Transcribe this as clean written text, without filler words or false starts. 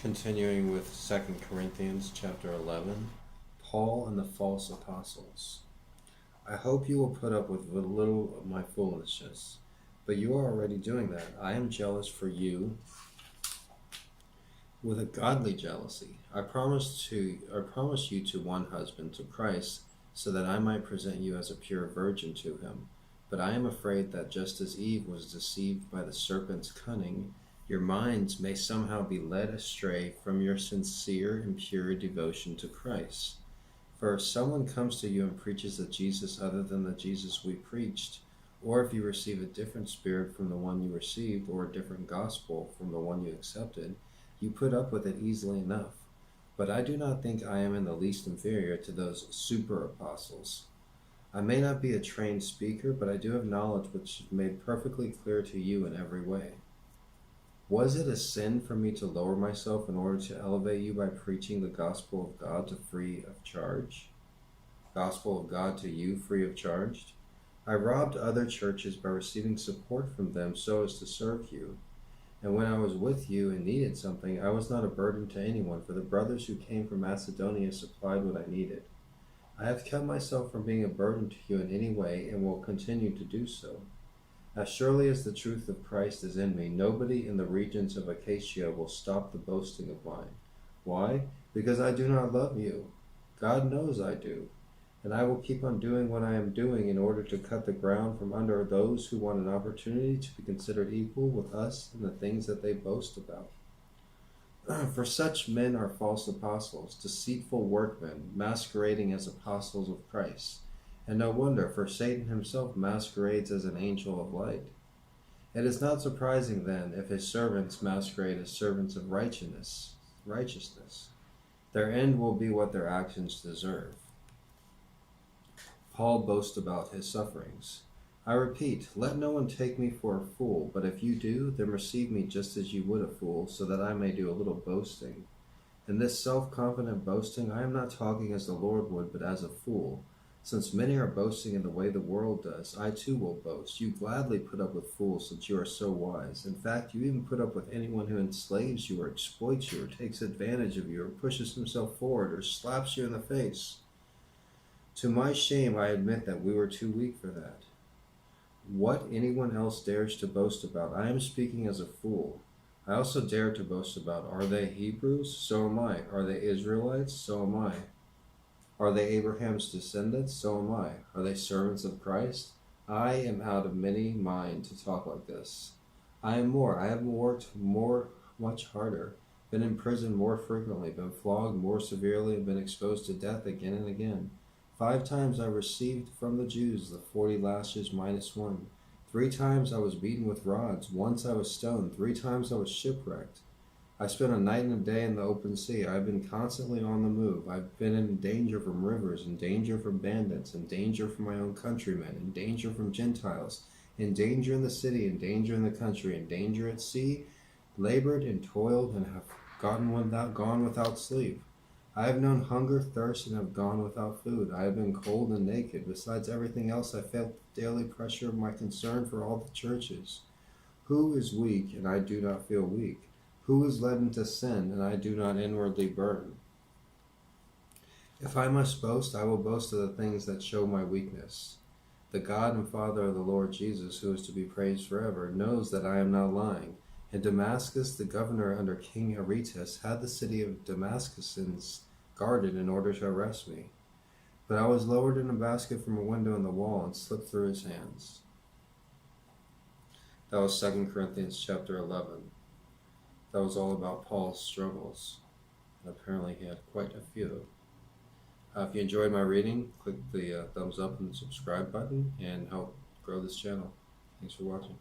Continuing with 2 Corinthians chapter 11, Paul and the false apostles. I hope you will put up with a little of my foolishness, but you are already doing that. I am jealous for you with a godly jealousy. I promise you to one husband, to Christ, so that I might present you as a pure virgin to him. But I am afraid that just as Eve was deceived by the serpent's cunning, your minds may somehow be led astray from your sincere and pure devotion to Christ. For if someone comes to you and preaches a Jesus other than the Jesus we preached, or if you receive a different spirit from the one you received, or a different gospel from the one you accepted, you put up with it easily enough. But I do not think I am in the least inferior to those super apostles. I may not be a trained speaker, but I do have knowledge which is made perfectly clear to you in every way. Was it a sin for me to lower myself in order to elevate you by preaching the gospel of God to free of charge? Gospel of God to you free of charge? I robbed other churches by receiving support from them so as to serve you. And when I was with you and needed something, I was not a burden to anyone, for the brothers who came from Macedonia supplied what I needed. I have kept myself from being a burden to you in any way and will continue to do so. As surely as the truth of Christ is in me, nobody in the regions of Achaia will stop the boasting of mine. Why? Because I do not love you. God knows I do. And I will keep on doing what I am doing in order to cut the ground from under those who want an opportunity to be considered equal with us in the things that they boast about. For such men are false apostles, deceitful workmen, masquerading as apostles of Christ. And no wonder, for Satan himself masquerades as an angel of light. It is not surprising, then, if his servants masquerade as servants of righteousness. Their end will be what their actions deserve. Paul boasts about his sufferings. I repeat, let no one take me for a fool, but if you do, then receive me just as you would a fool, so that I may do a little boasting. In this self-confident boasting, I am not talking as the Lord would, but as a fool. Since many are boasting in the way the world does, I too will boast. You gladly put up with fools since you are so wise. In fact, you even put up with anyone who enslaves you or exploits you or takes advantage of you or pushes himself forward or slaps you in the face. To my shame, I admit that we were too weak for that. What anyone else dares to boast about, I am speaking as a fool. I also dare to boast about, are they Hebrews? So am I. Are they Israelites? So am I. Are they Abraham's descendants? So am I. Are they servants of Christ? I am out of many mind to talk like this. I am more. I have worked much harder, been in prison more frequently, been flogged more severely, and been exposed to death again and again. 5 times I received from the Jews the 40 lashes minus 1. 3 times I was beaten with rods. Once I was stoned. 3 times I was shipwrecked. I spent a night and a day in the open sea. I have been constantly on the move. I've been in danger from rivers, in danger from bandits, in danger from my own countrymen, in danger from Gentiles, in danger in the city, in danger in the country, in danger at sea, labored and toiled, and have gone without sleep. I have known hunger, thirst, and have gone without food. I have been cold and naked. Besides everything else, I felt the daily pressure of my concern for all the churches. Who is weak, and I do not feel weak? Who is led into sin, and I do not inwardly burn? If I must boast, I will boast of the things that show my weakness. The God and Father of the Lord Jesus, who is to be praised forever, knows that I am not lying. In Damascus, the governor under King Aretas had the city of Damascus guarded in order to arrest me. But I was lowered in a basket from a window in the wall and slipped through his hands. That was 2 Corinthians chapter 11. That was all about Paul's struggles. And apparently he had quite a few. If you enjoyed my reading, click the thumbs up and subscribe button and help grow this channel. Thanks for watching.